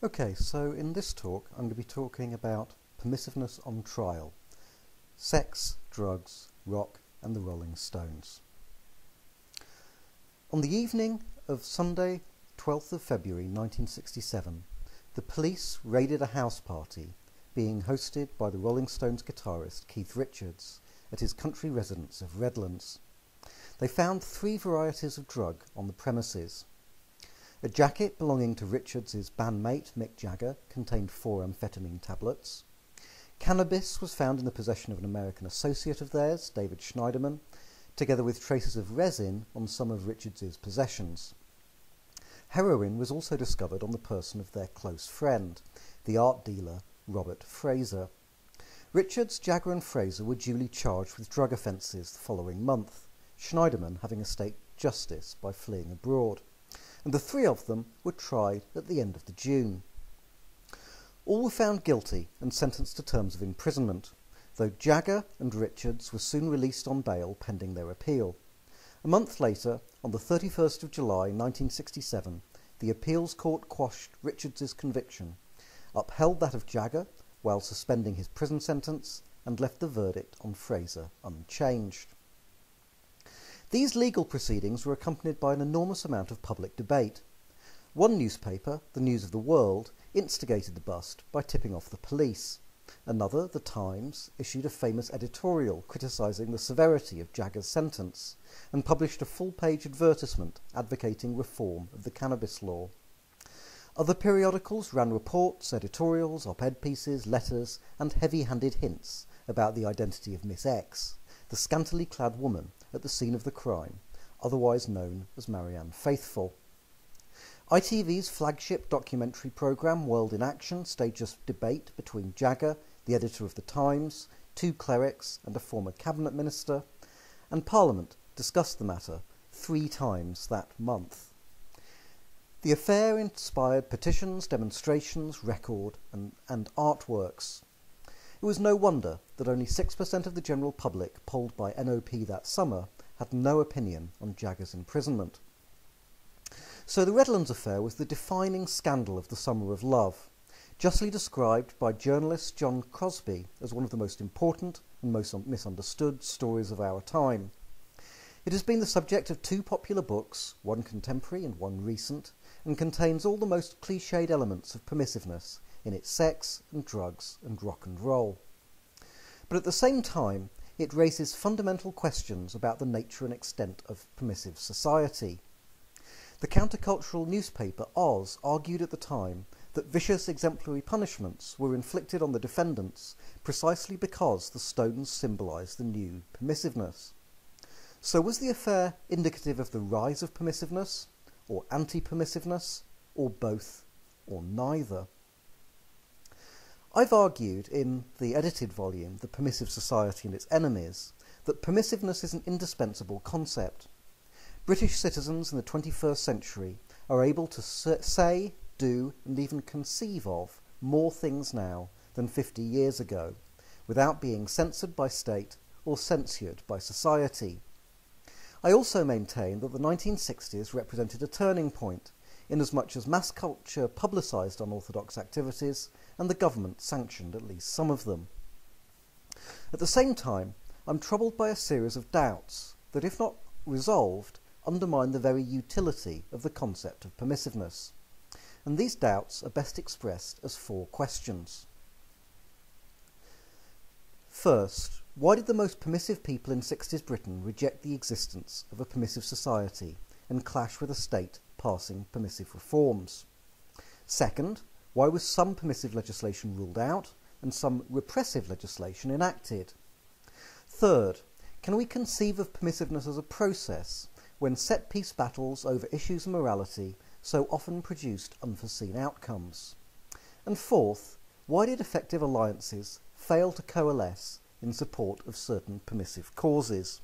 Okay, so in this talk I'm going to be talking about permissiveness on trial, sex, drugs, rock and the Rolling Stones. On the evening of Sunday, 12th of February 1967, the police raided a house party being hosted by the Rolling Stones guitarist Keith Richards at his country residence of Redlands. They found 3 varieties of drug on the premises. A jacket belonging to Richards' bandmate Mick Jagger contained 4 amphetamine tablets. Cannabis was found in the possession of an American associate of theirs, David Schneiderman, together with traces of resin on some of Richards' possessions. Heroin was also discovered on the person of their close friend, the art dealer Robert Fraser. Richards, Jagger and Fraser were duly charged with drug offences the following month, Schneiderman having escaped justice by fleeing abroad, and the 3 of them were tried at the end of June. All were found guilty and sentenced to terms of imprisonment, though Jagger and Richards were soon released on bail pending their appeal. A month later, on the 31st of July 1967, the appeals court quashed Richards' conviction, upheld that of Jagger while suspending his prison sentence, and left the verdict on Fraser unchanged. These legal proceedings were accompanied by an enormous amount of public debate. One newspaper, the News of the World, instigated the bust by tipping off the police. Another, The Times, issued a famous editorial criticising the severity of Jagger's sentence and published a full-page advertisement advocating reform of the cannabis law. Other periodicals ran reports, editorials, op-ed pieces, letters, and heavy-handed hints about the identity of Miss X, the scantily clad woman at the scene of the crime, otherwise known as Marianne Faithfull. ITV's flagship documentary programme World in Action staged a debate between Jagger, the editor of The Times, 2 clerics and a former cabinet minister, and Parliament discussed the matter 3 times that month. The affair inspired petitions, demonstrations, record and artworks. It was no wonder that only 6% of the general public polled by NOP that summer had no opinion on Jagger's imprisonment. So the Redlands Affair was the defining scandal of the Summer of Love, justly described by journalist John Crosby as one of the most important and most misunderstood stories of our time. It has been the subject of 2 popular books, one contemporary and one recent, and contains all the most cliched elements of permissiveness in its sex and drugs and rock and roll. But at the same time, it raises fundamental questions about the nature and extent of permissive society. The countercultural newspaper Oz argued at the time that vicious exemplary punishments were inflicted on the defendants precisely because the stones symbolised the new permissiveness. So was the affair indicative of the rise of permissiveness, or anti-permissiveness, or both, or neither? I've argued in the edited volume, The Permissive Society and Its Enemies, that permissiveness is an indispensable concept. British citizens in the 21st century are able to say, do, and even conceive of more things now than 50 years ago, without being censored by state or censured by society. I also maintain that the 1960s represented a turning point, inasmuch as mass culture publicised unorthodox activities and the government sanctioned at least some of them. At the same time, I'm troubled by a series of doubts that, if not resolved, undermine the very utility of the concept of permissiveness. And these doubts are best expressed as 4 questions. First, why did the most permissive people in 60s Britain reject the existence of a permissive society and clash with a state passing permissive reforms? Second, why was some permissive legislation ruled out and some repressive legislation enacted? Third, can we conceive of permissiveness as a process when set-piece battles over issues of morality so often produced unforeseen outcomes? And fourth, why did effective alliances fail to coalesce in support of certain permissive causes?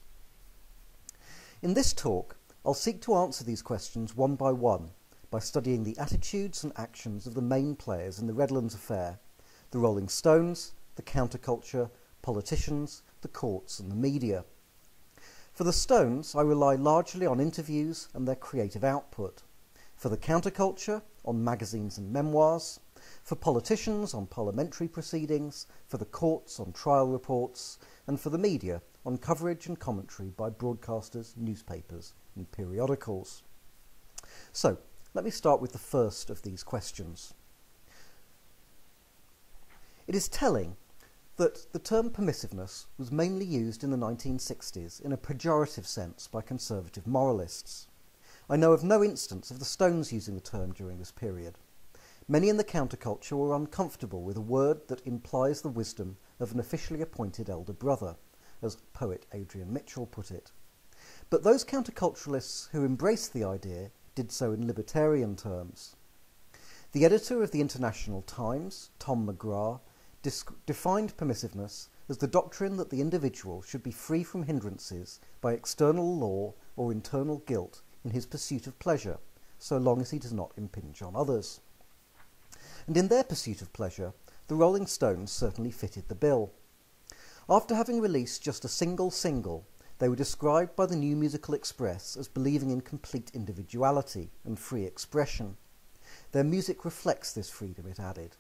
In this talk, I'll seek to answer these questions one by one by studying the attitudes and actions of the main players in the Redlands Affair, the Rolling Stones, the counterculture, politicians, the courts and the media. For the Stones, I rely largely on interviews and their creative output. for the counterculture on magazines and memoirs, for politicians on parliamentary proceedings, for the courts on trial reports, and for the media on coverage and commentary by broadcasters, newspapers, and periodicals. So, let me start with the first of these questions. It is telling that the term permissiveness was mainly used in the 1960s in a pejorative sense by conservative moralists. I know of no instance of the Stones using the term during this period. Many in the counterculture were uncomfortable with a word that implies the wisdom of an officially appointed elder brother, as poet Adrian Mitchell put it. But those counterculturalists who embraced the idea did so in libertarian terms. The editor of the International Times, Tom McGrath, defined permissiveness as the doctrine that the individual should be free from hindrances by external law or internal guilt in his pursuit of pleasure, so long as he does not impinge on others. And in their pursuit of pleasure, the Rolling Stones certainly fitted the bill. After having released just a single, they were described by the New Musical Express as believing in complete individuality and free expression. Their music reflects this freedom, it added.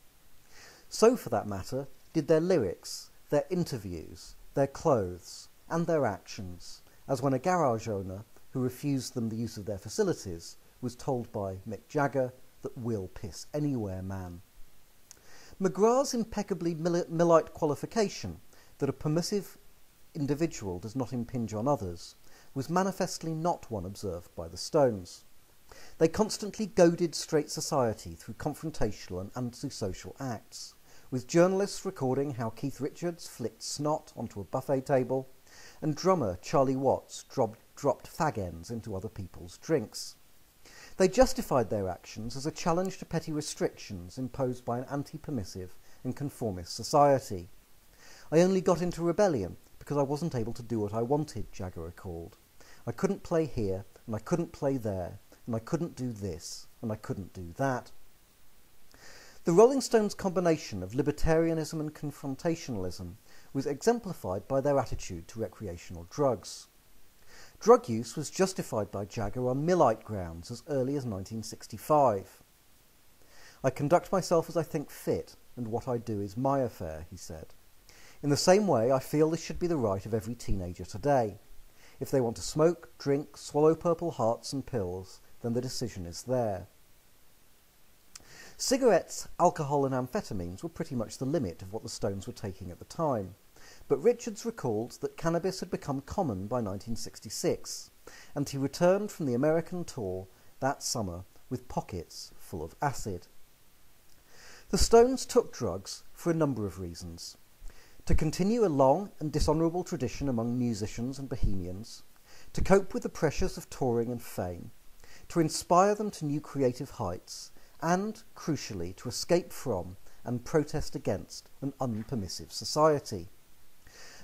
So, for that matter, did their lyrics, their interviews, their clothes, and their actions, as when a garage owner who refused them the use of their facilities was told by Mick Jagger that "we'll piss anywhere, man." McGrath's impeccably Millite qualification that a permissive individual does not impinge on others was manifestly not one observed by the Stones. They constantly goaded straight society through confrontational and antisocial acts, with journalists recording how Keith Richards flicked snot onto a buffet table and drummer Charlie Watts dropped fag ends into other people's drinks. They justified their actions as a challenge to petty restrictions imposed by an anti-permissive and conformist society. "I only got into rebellion because I wasn't able to do what I wanted," Jagger recalled. "I couldn't play here, and I couldn't play there, and I couldn't do this, and I couldn't do that." The Rolling Stones' combination of libertarianism and confrontationalism was exemplified by their attitude to recreational drugs. Drug use was justified by Jagger on Millite grounds as early as 1965. "I conduct myself as I think fit, and what I do is my affair," he said. "In the same way, I feel this should be the right of every teenager today. If they want to smoke, drink, swallow Purple Hearts and pills, then the decision is there." Cigarettes, alcohol and amphetamines were pretty much the limit of what the Stones were taking at the time, but Richards recalled that cannabis had become common by 1966, and he returned from the American tour that summer with pockets full of acid. The Stones took drugs for a number of reasons: to continue a long and dishonourable tradition among musicians and bohemians, to cope with the pressures of touring and fame, to inspire them to new creative heights, and, crucially, to escape from and protest against an unpermissive society.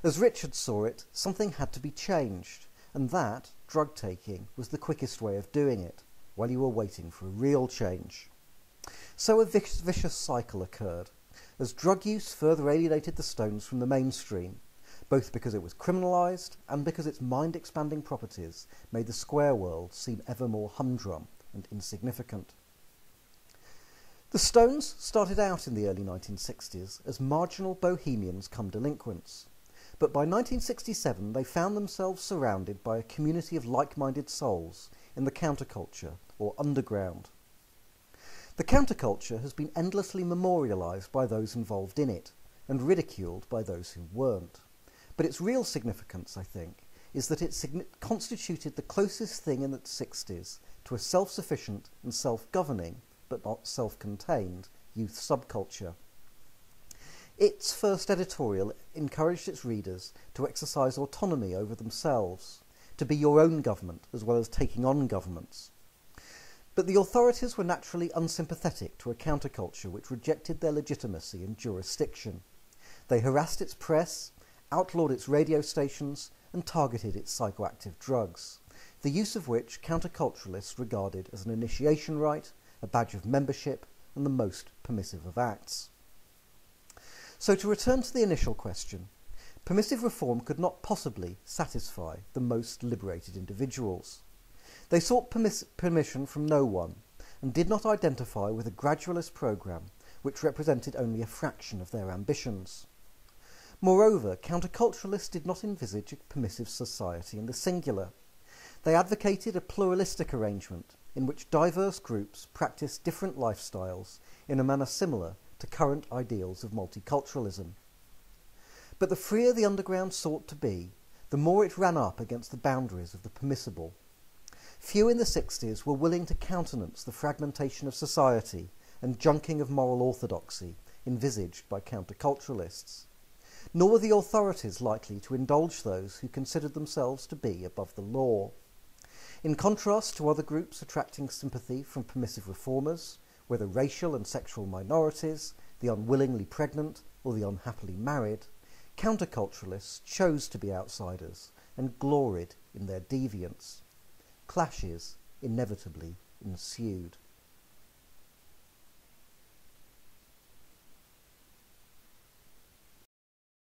As Richards saw it, something had to be changed, and that, drug taking, was the quickest way of doing it, while you were waiting for a real change. So a vicious cycle occurred, as drug use further alienated the Stones from the mainstream, both because it was criminalised and because its mind-expanding properties made the square world seem ever more humdrum and insignificant. The Stones started out in the early 1960s as marginal bohemians come delinquents, but by 1967 they found themselves surrounded by a community of like-minded souls in the counterculture, or underground. The counterculture has been endlessly memorialised by those involved in it, and ridiculed by those who weren't. But its real significance, I think, is that it constituted the closest thing in the 60s to a self-sufficient and self-governing, but not self-contained, youth subculture. Its first editorial encouraged its readers to exercise autonomy over themselves, to be your own government as well as taking on governments. But the authorities were naturally unsympathetic to a counterculture which rejected their legitimacy and jurisdiction. They harassed its press, outlawed its radio stations, and targeted its psychoactive drugs, the use of which counterculturalists regarded as an initiation rite, a badge of membership, and the most permissive of acts. So to return to the initial question, permissive reform could not possibly satisfy the most liberated individuals. They sought permission from no one, and did not identify with a gradualist programme which represented only a fraction of their ambitions. Moreover, counterculturalists did not envisage a permissive society in the singular. They advocated a pluralistic arrangement in which diverse groups practiced different lifestyles in a manner similar to current ideals of multiculturalism. But the freer the underground sought to be, the more it ran up against the boundaries of the permissible. Few in the 60s were willing to countenance the fragmentation of society and junking of moral orthodoxy envisaged by counterculturalists, nor were the authorities likely to indulge those who considered themselves to be above the law. In contrast to other groups attracting sympathy from permissive reformers, whether racial and sexual minorities, the unwillingly pregnant, or the unhappily married, counterculturalists chose to be outsiders and gloried in their deviance. Clashes inevitably ensued.